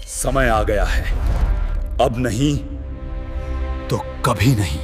समय आ गया है, अब नहीं तो कभी नहीं।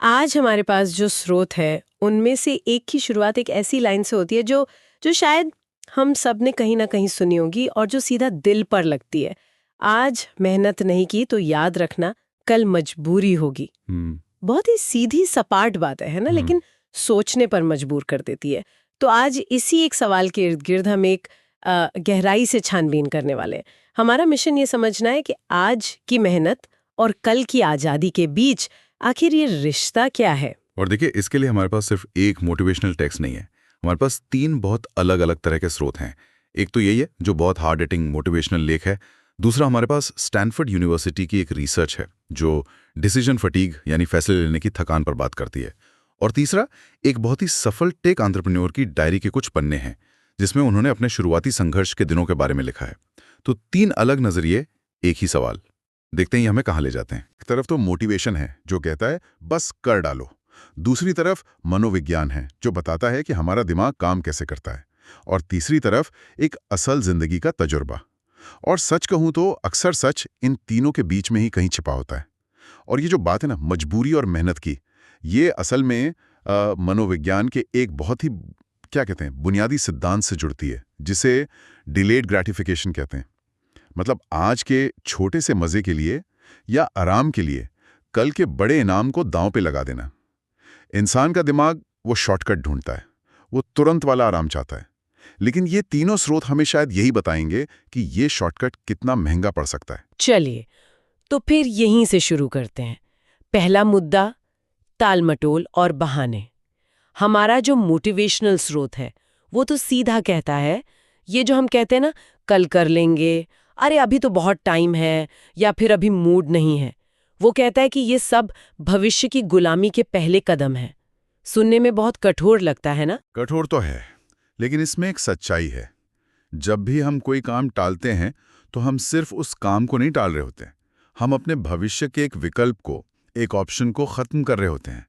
आज हमारे पास जो स्रोत है उनमें से एक की शुरुआत एक ऐसी लाइन से होती है जो जो शायद हम सब ने कहीं ना कहीं सुनी होगी और जो सीधा दिल पर लगती है। आज मेहनत नहीं की तो याद रखना कल मजबूरी होगी। बहुत ही सीधी सपाट बात है ना, लेकिन सोचने पर मजबूर कर देती है। तो आज इसी एक सवाल के इर्द गिर्द हम एक गहराई से छानबीन करने वाले हैं। हमारा मिशन ये समझना है कि आज की मेहनत और कल की आज़ादी के बीच आखिर ये रिश्ता क्या है। और देखिए, इसके लिए हमारे पास सिर्फ एक मोटिवेशनल टेक्स्ट नहीं है, हमारे पास 3 बहुत अलग अलग तरह के स्रोत हैं। एक तो यही है जो बहुत हार्ड हिटिंग मोटिवेशनल लेख है। दूसरा हमारे पास स्टैनफोर्ड यूनिवर्सिटी की एक रिसर्च है जो डिसीजन फटीग यानी फैसले लेने की थकान पर बात करती है। और तीसरा एक बहुत ही सफल टेक एंटरप्रेन्योर की डायरी के कुछ पन्ने हैं जिसमें उन्होंने अपने शुरुआती संघर्ष के दिनों के बारे में लिखा है। तो 3 अलग नजरिए, एक ही सवाल। देखते हैं ये हमें कहाँ ले जाते हैं। एक तरफ तो मोटिवेशन है जो कहता है बस कर डालो। दूसरी तरफ मनोविज्ञान है जो बताता है कि हमारा दिमाग काम कैसे करता है। और तीसरी तरफ एक असल जिंदगी का तजुर्बा। और सच कहूं तो अक्सर सच इन तीनों के बीच में ही कहीं छिपा होता है। और ये जो बात है ना मजबूरी और मेहनत की, ये असल में मनोविज्ञान के एक बहुत ही क्या कहते हैं बुनियादी सिद्धांत से जुड़ती है जिसे डिलेड ग्रेटिफिकेशन कहते हैं। मतलब आज के छोटे से मजे के लिए या आराम के लिए कल के बड़े इनाम को दांव पे लगा देना। इंसान का दिमाग वो शॉर्टकट ढूंढता है, वो तुरंत वाला आराम चाहता है। लेकिन ये तीनों स्रोत हमें शायद यही बताएंगे कि ये शॉर्टकट कितना महंगा पड़ सकता है। चलिए तो फिर यहीं से शुरू करते हैं। पहला मुद्दा, टालमटोल और बहाने। हमारा जो मोटिवेशनल स्रोत है वो तो सीधा कहता है, ये जो हम कहते हैं ना कल कर लेंगे, अरे अभी तो बहुत टाइम है, या फिर अभी मूड नहीं है, वो कहता है कि ये सब भविष्य की गुलामी के पहले कदम है। सुनने में बहुत कठोर लगता है ना? कठोर तो है, लेकिन इसमें एक सच्चाई है। जब भी हम कोई काम टालते हैं तो हम सिर्फ उस काम को नहीं टाल रहे होते, हम अपने भविष्य के एक विकल्प को, एक ऑप्शन को खत्म कर रहे होते हैं।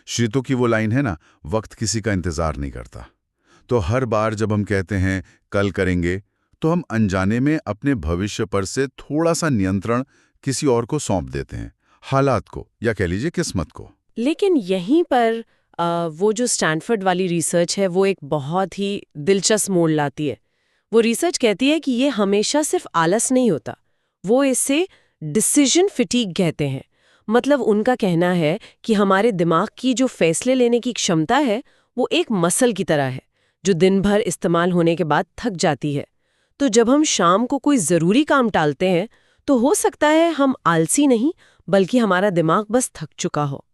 श्रीतो की वो लाइन है ना, वक्त किसी का इंतजार नहीं करता। तो हर बार जब हम कहते हैं कल करेंगे, तो हम अनजाने में अपने भविष्य पर से थोड़ा सा नियंत्रण किसी और को सौंप देते हैं, हालात को या कह लीजिए किस्मत को। लेकिन यहीं पर वो जो स्टैनफोर्ड वाली रिसर्च है वो एक बहुत ही दिलचस्प मोड़ लाती है। वो रिसर्च कहती है कि ये हमेशा सिर्फ आलस नहीं होता, वो इसे डिसीजन फिटीग कहते हैं। मतलब उनका कहना है कि हमारे दिमाग की जो फैसले लेने की क्षमता है वो एक मसल की तरह है जो दिन भर इस्तेमाल होने के बाद थक जाती है। तो जब हम शाम को कोई ज़रूरी काम टालते हैं तो हो सकता है हम आलसी नहीं बल्कि हमारा दिमाग बस थक चुका हो।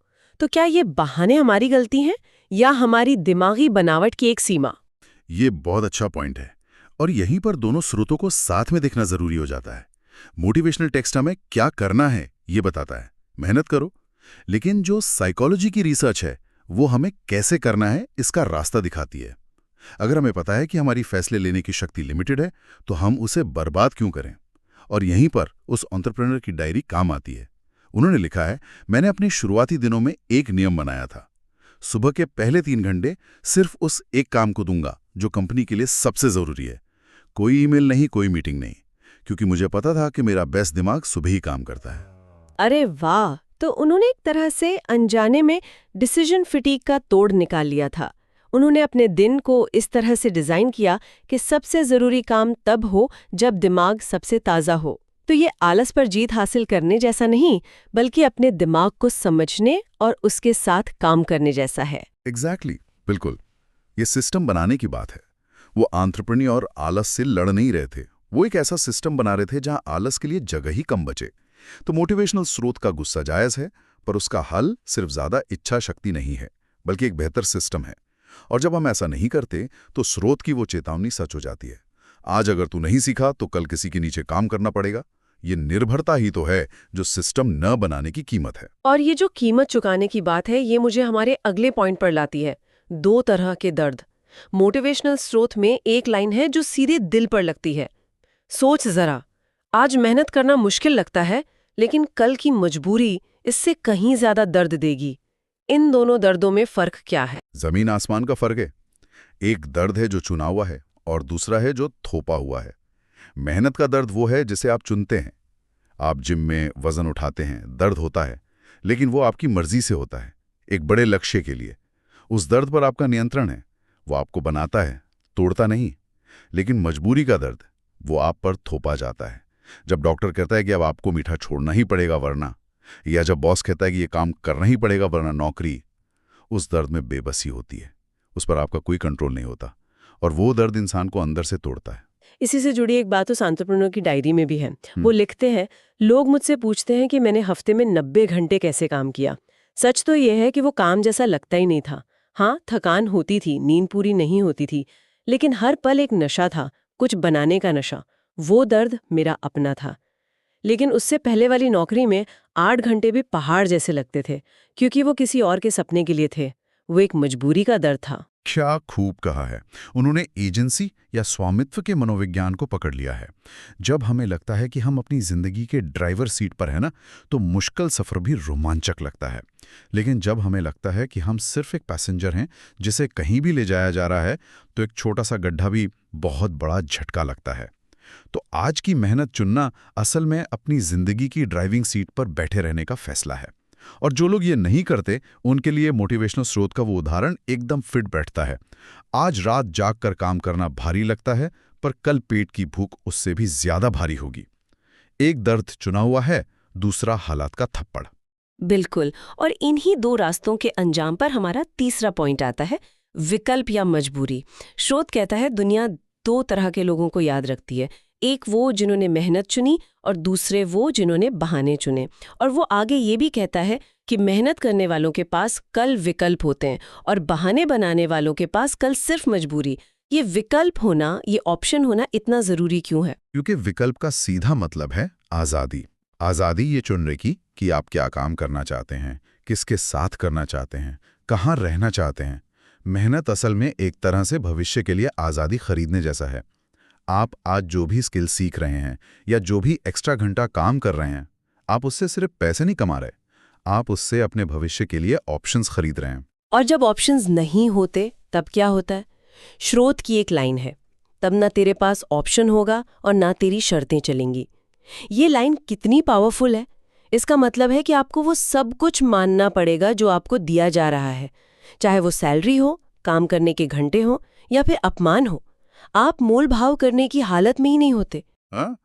तो क्या ये बहाने हमारी गलती हैं या हमारी दिमागी बनावट की एक सीमा? ये बहुत अच्छा पॉइंट है और यहीं पर दोनों स्रोतों को साथ में देखना जरूरी हो जाता है। मोटिवेशनल टेक्स्ट हमें क्या करना है ये बताता है, मेहनत करो। लेकिन जो साइकोलॉजी की रिसर्च है वो हमें कैसे करना है इसका रास्ता दिखाती है। अगर हमें पता है कि हमारी फैसले लेने की शक्ति लिमिटेड है तो हम उसे बर्बाद क्यों करें। और यहीं पर उस एंटरप्रेन्योर की डायरी काम आती है। उन्होंने लिखा है, मैंने अपने शुरुआती दिनों में एक नियम बनाया था, सुबह के पहले 3 घंटे सिर्फ उस एक काम को दूंगा जो कंपनी के लिए सबसे जरूरी है। कोई ईमेल नहीं, कोई मीटिंग नहीं, क्योंकि मुझे पता था कि मेरा बेस्ट दिमाग सुबह ही काम करता है। अरे वाह! तो उन्होंने एक तरह से अनजाने में डिसीजन फिटीग का तोड़ निकाल लिया था। उन्होंने अपने दिन को इस तरह से डिजाइन किया कि सबसे जरूरी काम तब हो जब दिमाग सबसे ताजा हो। तो ये आलस पर जीत हासिल करने जैसा नहीं, बल्कि अपने दिमाग को समझने और उसके साथ काम करने जैसा है। एग्जैक्टली, बिल्कुल। ये सिस्टम बनाने की बात है। वो एंटरप्रेन्योर आलस से लड़ नहीं रहे थे, वो एक ऐसा सिस्टम बना रहे थे जहां आलस के लिए जगह ही कम बचे। तो मोटिवेशनल स्रोत का गुस्सा जायज है, पर उसका हल सिर्फ ज्यादा इच्छा शक्ति नहीं है, बल्कि एक बेहतर सिस्टम है। और जब हम ऐसा नहीं करते तो स्रोत की वो चेतावनी सच हो जाती है। आज अगर तू नहीं सीखा तो कल किसी के नीचे काम करना पड़ेगा। ये निर्भरता ही तो है जो सिस्टम न बनाने की कीमत है। और ये जो कीमत चुकाने की बात है ये मुझे हमारे अगले पॉइंट पर लाती है, 2 तरह के दर्द। मोटिवेशनल स्रोत में एक लाइन है जो सीधे दिल पर लगती है, सोच जरा, आज मेहनत करना मुश्किल लगता है लेकिन कल की मजबूरी इससे कहीं ज्यादा दर्द देगी। इन दोनों दर्दों में फर्क क्या है? जमीन आसमान का फर्क है। एक दर्द है जो चुना हुआ है और दूसरा है जो थोपा हुआ है। मेहनत का दर्द वो है जिसे आप चुनते हैं। आप जिम में वजन उठाते हैं, दर्द होता है, लेकिन वो आपकी मर्जी से होता है, एक बड़े लक्ष्य के लिए। उस दर्द पर आपका नियंत्रण है, वो आपको बनाता है, तोड़ता नहीं। लेकिन मजबूरी का दर्द, वो आप पर थोपा जाता है। जब डॉक्टर कहता है कि अब आपको मीठा छोड़ना ही पड़ेगा वरना, या जब बॉस कहता है कि ये काम करना ही पड़ेगा वरना नौकरी, उस दर्द में बेबसी होती है, उस पर आपका कोई कंट्रोल नहीं होता, और वो दर्द इंसान को अंदर से तोड़ता है। इसी से जुड़ी एक बात उस एंटरप्रेन्योर की डायरी में भी है। वो लिखते हैं, लोग मुझसे पूछते हैं कि मैंने हफ्ते में 90 घंटे कैसे काम किया। सच तो ये है कि वो काम जैसा लगता ही नहीं था। हाँ, थकान होती थी, नींद पूरी नहीं होती थी, लेकिन हर पल एक नशा था, कुछ बनाने का नशा। वो दर्द मेरा अपना था। लेकिन उससे पहले वाली नौकरी में 8 घंटे भी पहाड़ जैसे लगते थे, क्योंकि वो किसी और के सपने के लिए थे। वो एक मजबूरी का दर्द था। क्या खूब कहा है। उन्होंने एजेंसी या स्वामित्व के मनोविज्ञान को पकड़ लिया है। जब हमें लगता है कि हम अपनी जिंदगी के ड्राइवर सीट पर है ना, तो मुश्किल सफर भी रोमांचक लगता है। लेकिन जब हमें लगता है कि हम सिर्फ एक पैसेंजर हैं जिसे कहीं भी ले जाया जा रहा है, तो एक छोटा सा गड्ढा भी बहुत बड़ा झटका लगता है। तो आज की मेहनत चुनना असल में अपनी जिंदगी की ड्राइविंग सीट पर बैठे रहने का फैसला है। और जो लोग ये नहीं करते, उनके लिए मोटिवेशनल स्रोत का वो उदाहरण एकदम फिट बैठता है। आज रात जाग कर काम करना भारी लगता है, पर कल पेट की भूख उससे भी ज्यादा भारी होगी। एक दर्द चुना हुआ है, दूसरा हालात का थप्पड़। बिल्कुल। और इन्हीं दो रास्तों के अंजाम पर हमारा तीसरा पॉइंट आता है, विकल्प या मजबूरी। स्रोत कहता है दुनिया 2 तरह के लोगों को याद रखती है, एक वो जिन्होंने मेहनत चुनी और दूसरे वो जिन्होंने बहाने चुने। और वो आगे ये भी कहता है कि मेहनत करने वालों के पास कल विकल्प होते हैं और बहाने बनाने वालों के पास कल सिर्फ मजबूरी। ये विकल्प होना, ये ऑप्शन होना इतना जरूरी क्यों है? क्योंकि विकल्प का सीधा मतलब है आज़ादी। आज़ादी ये चुनने की कि आप क्या काम करना चाहते हैं, किसके साथ करना चाहते हैं, कहाँ रहना चाहते हैं। मेहनत असल में एक तरह से भविष्य के लिए आज़ादी खरीदने जैसा है। आप आज जो भी स्किल सीख रहे हैं या जो भी एक्स्ट्रा घंटा काम कर रहे हैं, आप उससे सिर्फ पैसे नहीं कमा रहे, आप उससे अपने भविष्य के लिए ऑप्शंस खरीद रहे हैं। और जब ऑप्शंस नहीं होते तब क्या होता है? स्रोत की एक लाइन है, तब ना तेरे पास ऑप्शन होगा और ना तेरी शर्तें चलेंगी। ये लाइन कितनी पावरफुल है! इसका मतलब है कि आपको वो सब कुछ मानना पड़ेगा जो आपको दिया जा रहा है, चाहे वो सैलरी हो, काम करने के घंटे हो या फिर अपमान हो। आप मोल भाव करने की हालत में ही नहीं होते। हाँ?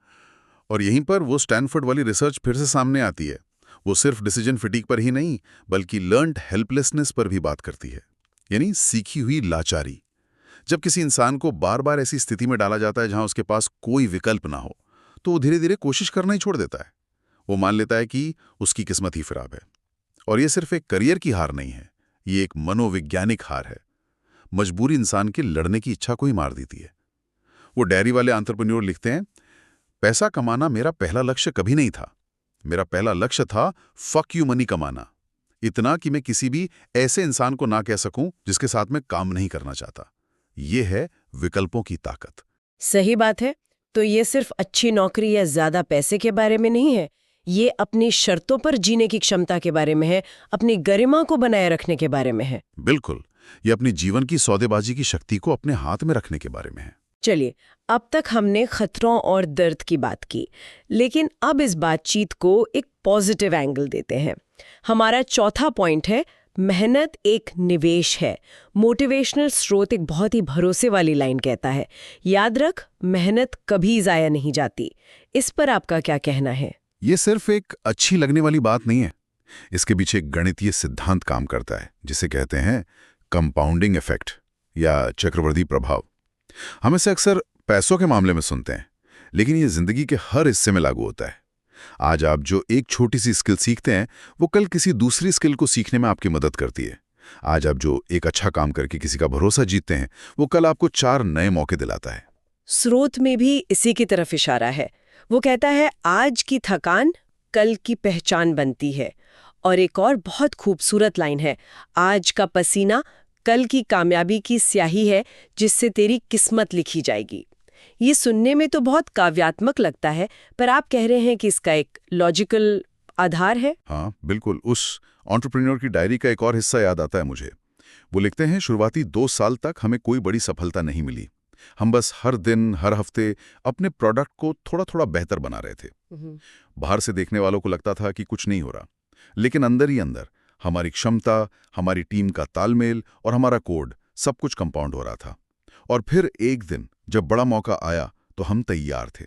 और यहीं पर वो स्टैनफोर्ड वाली रिसर्च फिर से सामने आती है। वो सिर्फ डिसीजन फिटीक पर ही नहीं, बल्कि लर्न्ड हेल्पलेसनेस पर भी बात करती है, यानी सीखी हुई लाचारी। जब किसी इंसान को बार बार ऐसी स्थिति में डाला जाता है जहां उसके पास कोई विकल्प ना हो, तो वो धीरे धीरे कोशिश करना ही छोड़ देता है। वो मान लेता है कि उसकी किस्मत ही खराब है। और ये सिर्फ एक करियर की हार नहीं है, ये एक मनोवैज्ञानिक हार है। मजबूरी इंसान की लड़ने की इच्छा को ही मार देती है। वो डायरी वाले एंटरप्रेन्योर लिखते हैं, पैसा कमाना मेरा पहला लक्ष्य कभी नहीं था। मेरा पहला लक्ष्य था फक यू मनी कमाना, इतना कि मैं किसी भी ऐसे इंसान को ना कह सकूं जिसके साथ मैं काम नहीं करना चाहता। ये है विकल्पों की ताकत। सही बात है। तो ये सिर्फ अच्छी नौकरी या ज्यादा पैसे के बारे में नहीं है, ये अपनी शर्तों पर जीने की क्षमता के बारे में है, अपनी गरिमा को बनाए रखने के बारे में है। बिल्कुल, ये अपनी जीवन की सौदेबाजी की शक्ति को अपने हाथ में रखने के बारे में है। चलिए, अब तक हमने खतरों और दर्द की बात की, लेकिन अब इस बातचीत को एक पॉजिटिव एंगल देते हैं। हमारा चौथा पॉइंट है, मेहनत एक निवेश है। मोटिवेशनल स्रोत एक बहुत ही भरोसे वाली लाइन कहता है, याद रख, मेहनत कभी जाया नहीं जाती। इस पर आपका क्या कहना है? ये सिर्फ एक अच्छी लगने वाली बात नहीं है। इसके पीछे एक गणितीय सिद्धांत काम करता है, जिसे कहते हैं कंपाउंडिंग इफेक्ट या चक्रवृद्धि प्रभाव। हम इसे अक्सर पैसों के मामले में सुनते हैं, लेकिन ये जिंदगी के हर हिस्से में लागू होता है। आज आप जो एक छोटी सी स्किल सीखते हैं, वो कल किसी दूसरी स्किल को सीखने में आपकी मदद करती है। आज आप जो एक अच्छा काम करके किसी का भरोसा जीतते हैं, वो कल आपको 4 नए मौके दिलाता है। स्रोत में भी इसी की तरफ इशारा है। वो कहता है, आज की थकान कल की पहचान बनती है। और एक और बहुत खूबसूरत लाइन है, आज का पसीना कल की कामयाबी की स्याही है जिससे तेरी किस्मत लिखी जाएगी। ये सुनने में तो बहुत काव्यात्मक लगता है, पर आप कह रहे हैं कि इसका एक लॉजिकल आधार है। हाँ बिल्कुल। उस एंटरप्रेन्योर की डायरी का एक और हिस्सा याद आता है मुझे। वो लिखते हैं, शुरुआती 2 साल तक हमें कोई बड़ी सफलता नहीं मिली, हम बस हर दिन, हर हफ्ते अपने प्रोडक्ट को थोड़ा थोड़ा बेहतर बना रहे थे। बाहर से देखने वालों को लगता था कि कुछ नहीं हो रहा, लेकिन अंदर ही अंदर हमारी क्षमता, हमारी टीम का तालमेल और हमारा कोड सब कुछ कंपाउंड हो रहा था। और फिर एक दिन जब बड़ा मौका आया तो हम तैयार थे।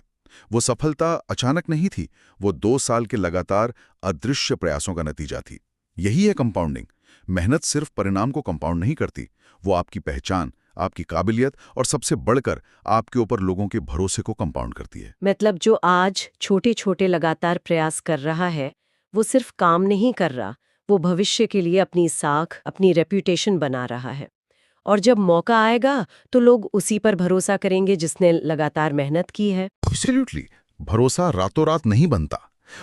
वो सफलता अचानक नहीं थी, वो 2 साल के लगातार अदृश्य प्रयासों का नतीजा थी। यही है कंपाउंडिंग। मेहनत सिर्फ परिणाम को कंपाउंड नहीं करती, वो आपकी पहचान, आपकी काबिलियत और सबसे बढ़कर आपके ऊपर लोगों के भरोसे को कंपाउंड करती है। मतलब जो आज छोटे छोटे लगातार प्रयास कर रहा है, वो सिर्फ काम नहीं कर रहा, वो भविष्य के लिए अपनी साख, अपनी रेप्यूटेशन बना रहा है। और जब मौका आएगा तो लोग उसी पर भरोसा करेंगे जिसने लगातार मेहनत की है। एब्सोल्युटली। भरोसा रातों रात नहीं बनता,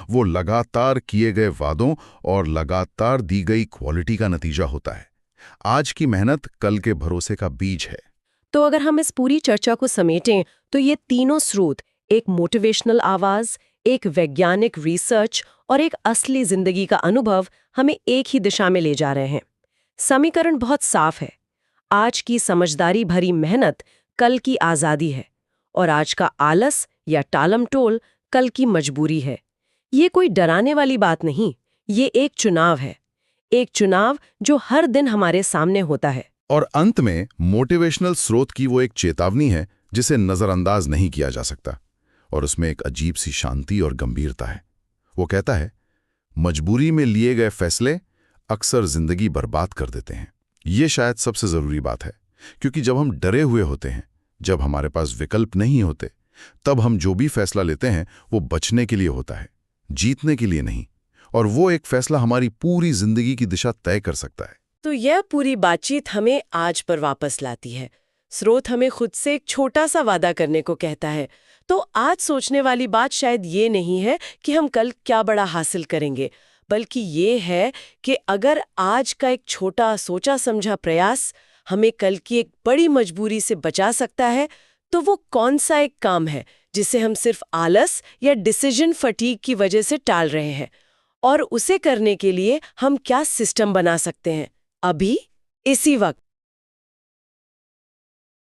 वो लगातार किए गए वादों और लगातार दी गई क्वालिटी का नतीजा होता है। आज की मेहनत कल के भरोसे का बीज है। तो अगर हम इस पूरी चर्चा को समेटें तो ये तीनों स्रोत, एक मोटिवेशनल आवाज, एक वैज्ञानिक रिसर्च और एक असली जिंदगी का अनुभव, हमें एक ही दिशा में ले जा रहे हैं। समीकरण बहुत साफ है। आज की समझदारी भरी मेहनत कल की आजादी है, और आज का आलस या टालमटोल कल की मजबूरी है। ये कोई डराने वाली बात नहीं, ये एक चुनाव है। एक चुनाव जो हर दिन हमारे सामने होता है। और अंत में मोटिवेशनल स्रोत की वो एक चेतावनी है जिसे नजरअंदाज नहीं किया जा सकता, और उसमें एक अजीब सी शांति और गंभीरता है। वो कहता है, मजबूरी में लिए गए फैसले अक्सर जिंदगी बर्बाद कर देते हैं। ये शायद सबसे जरूरी बात है, क्योंकि जब हम डरे हुए होते हैं, जब हमारे पास विकल्प नहीं होते, तब हम जो भी फैसला लेते हैं वो बचने के लिए होता है, जीतने के लिए नहीं। और वो एक फैसला हमारी पूरी जिंदगी की दिशा तय कर सकता है। तो यह पूरी बातचीत हमें आज पर वापस लाती है। स्रोत हमें खुद से एक छोटा सा वादा करने को कहता है। तो आज सोचने वाली बात शायद ये नहीं है कि हम कल क्या बड़ा हासिल करेंगे, बल्कि ये है कि अगर आज का एक छोटा सोचा समझा प्रयास हमें कल की एक बड़ी मजबूरी से बचा सकता है, तो वो कौन सा एक काम है जिसे हम सिर्फ आलस या डिसीजन फटीग की वजह से टाल रहे हैं, और उसे करने के लिए हम क्या सिस्टम बना सकते हैं अभी, इसी वक्त।